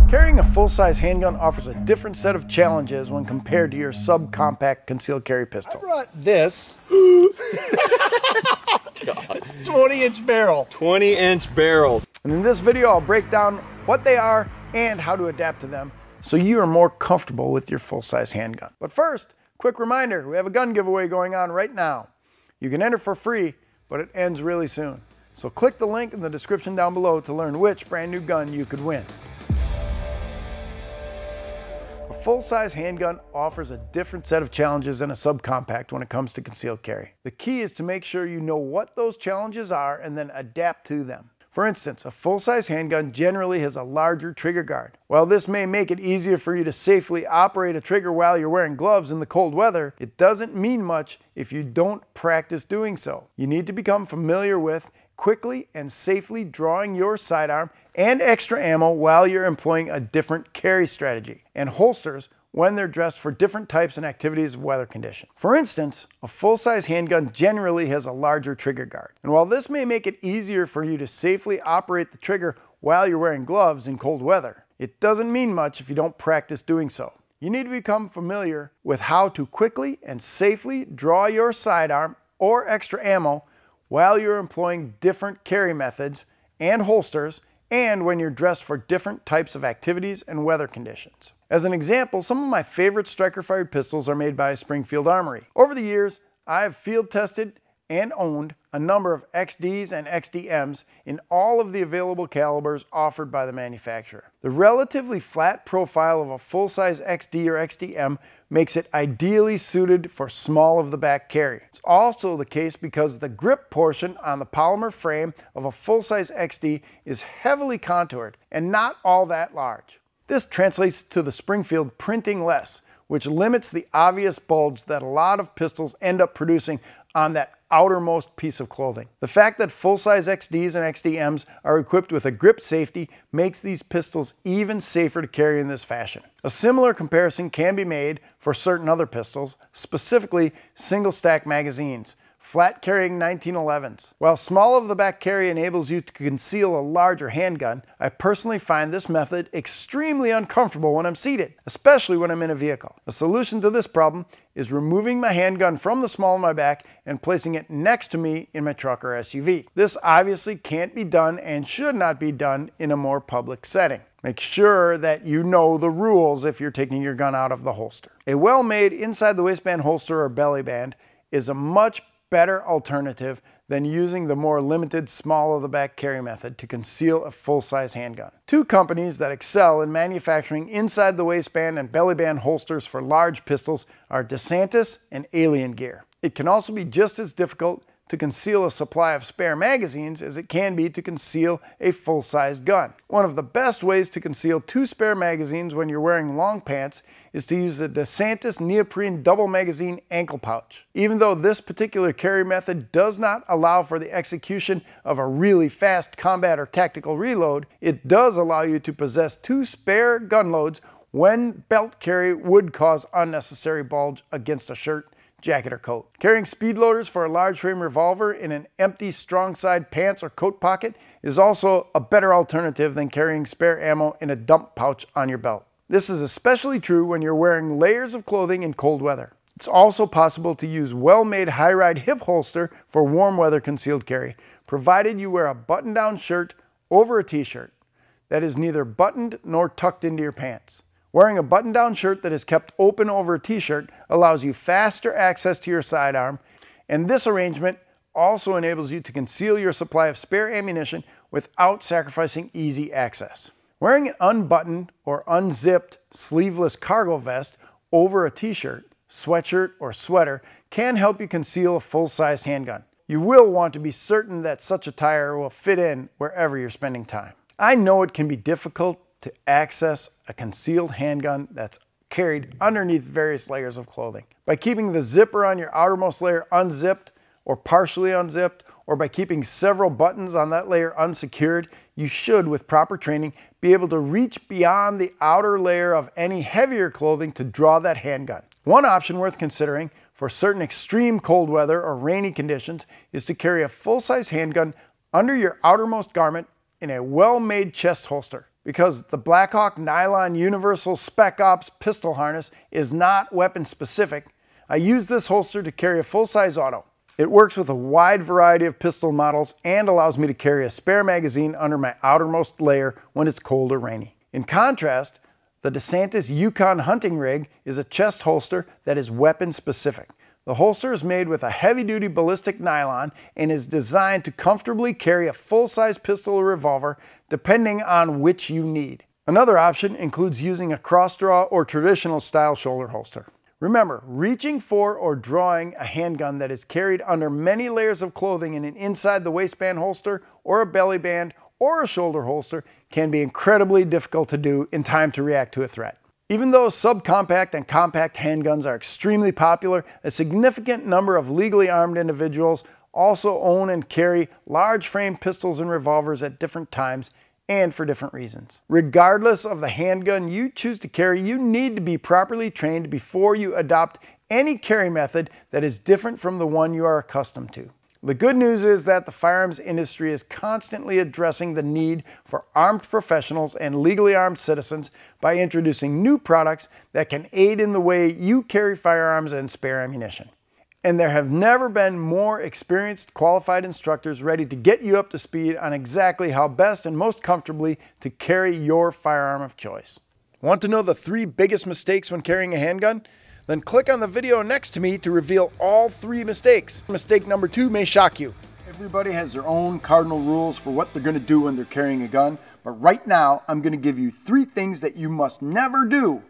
Carrying a full-size handgun offers a different set of challenges when compared to your subcompact concealed carry pistol. I brought this 20-inch barrel. 20-inch barrels. And in this video, I'll break down what they are and how to adapt to them so you are more comfortable with your full-size handgun. But first, quick reminder, we have a gun giveaway going on right now. You can enter for free, but it ends really soon. So click the link in the description down below to learn which brand new gun you could win. A full-size handgun offers a different set of challenges than a subcompact when it comes to concealed carry. The key is to make sure you know what those challenges are and then adapt to them. For instance, a full-size handgun generally has a larger trigger guard. While this may make it easier for you to safely operate a trigger while you're wearing gloves in the cold weather, it doesn't mean much if you don't practice doing so. You need to become familiar with quickly and safely drawing your sidearm and extra ammo while you're employing a different carry strategy, and holsters when they're dressed for different types and activities of weather conditions. For instance, a full-size handgun generally has a larger trigger guard. And while this may make it easier for you to safely operate the trigger while you're wearing gloves in cold weather, it doesn't mean much if you don't practice doing so. You need to become familiar with how to quickly and safely draw your sidearm or extra ammo while you're employing different carry methods and holsters, and when you're dressed for different types of activities and weather conditions. As an example, some of my favorite striker-fired pistols are made by Springfield Armory. Over the years, I have field tested and owned a number of XDs and XDMs in all of the available calibers offered by the manufacturer. The relatively flat profile of a full-size XD or XDM makes it ideally suited for small of the back carry. It's also the case because the grip portion on the polymer frame of a full-size XD is heavily contoured and not all that large. This translates to the Springfield printing less, which limits the obvious bulge that a lot of pistols end up producing on that outermost piece of clothing. The fact that full-size XDs and XDMs are equipped with a grip safety makes these pistols even safer to carry in this fashion. A similar comparison can be made for certain other pistols, specifically single-stack magazines, flat-carrying 1911s. While small of the back carry enables you to conceal a larger handgun, I personally find this method extremely uncomfortable when I'm seated, especially when I'm in a vehicle. A solution to this problem is removing my handgun from the small of my back and placing it next to me in my truck or SUV. This obviously can't be done and should not be done in a more public setting. Make sure that you know the rules if you're taking your gun out of the holster. A well-made inside the waistband holster or belly band is a much better alternative than using the more limited small of the back carry method to conceal a full-size handgun. Two companies that excel in manufacturing inside the waistband and belly band holsters for large pistols are DeSantis and Alien Gear. It can also be just as difficult to conceal a supply of spare magazines as it can be to conceal a full-size gun. One of the best ways to conceal 2 spare magazines when you're wearing long pants is to use the DeSantis neoprene double magazine ankle pouch. Even though this particular carry method does not allow for the execution of a really fast combat or tactical reload, it does allow you to possess 2 spare gun loads when belt carry would cause unnecessary bulge against a shirt, jacket, or coat. Carrying speed loaders for a large frame revolver in an empty strong side pants or coat pocket is also a better alternative than carrying spare ammo in a dump pouch on your belt. This is especially true when you're wearing layers of clothing in cold weather. It's also possible to use well-made high-ride hip holster for warm weather concealed carry, provided you wear a button-down shirt over a t-shirt that is neither buttoned nor tucked into your pants. Wearing a button-down shirt that is kept open over a t-shirt allows you faster access to your sidearm, and this arrangement also enables you to conceal your supply of spare ammunition without sacrificing easy access. Wearing an unbuttoned or unzipped sleeveless cargo vest over a t-shirt, sweatshirt, or sweater can help you conceal a full-sized handgun. You will want to be certain that such attire will fit in wherever you're spending time. I know it can be difficult to access a concealed handgun that's carried underneath various layers of clothing. By keeping the zipper on your outermost layer unzipped or partially unzipped, or by keeping several buttons on that layer unsecured, you should, with proper training, be able to reach beyond the outer layer of any heavier clothing to draw that handgun. One option worth considering for certain extreme cold weather or rainy conditions is to carry a full-size handgun under your outermost garment in a well-made chest holster. Because the Blackhawk Nylon Universal Spec Ops pistol harness is not weapon specific, I use this holster to carry a full-size auto. It works with a wide variety of pistol models and allows me to carry a spare magazine under my outermost layer when it's cold or rainy. In contrast, the DeSantis Yukon hunting rig is a chest holster that is weapon specific. The holster is made with a heavy-duty ballistic nylon and is designed to comfortably carry a full-size pistol or revolver depending on which you need. Another option includes using a cross-draw or traditional style shoulder holster. Remember, reaching for or drawing a handgun that is carried under many layers of clothing in an inside the waistband holster or a belly band or a shoulder holster can be incredibly difficult to do in time to react to a threat. Even though subcompact and compact handguns are extremely popular, a significant number of legally armed individuals also own and carry large frame pistols and revolvers at different times and for different reasons. Regardless of the handgun you choose to carry, you need to be properly trained before you adopt any carry method that is different from the one you are accustomed to. The good news is that the firearms industry is constantly addressing the need for armed professionals and legally armed citizens by introducing new products that can aid in the way you carry firearms and spare ammunition. And there have never been more experienced, qualified instructors ready to get you up to speed on exactly how best and most comfortably to carry your firearm of choice. Want to know the 3 biggest mistakes when carrying a handgun? Then click on the video next to me to reveal all 3 mistakes. Mistake number 2 may shock you. Everybody has their own cardinal rules for what they're going to do when they're carrying a gun, but right now I'm going to give you 3 things that you must never do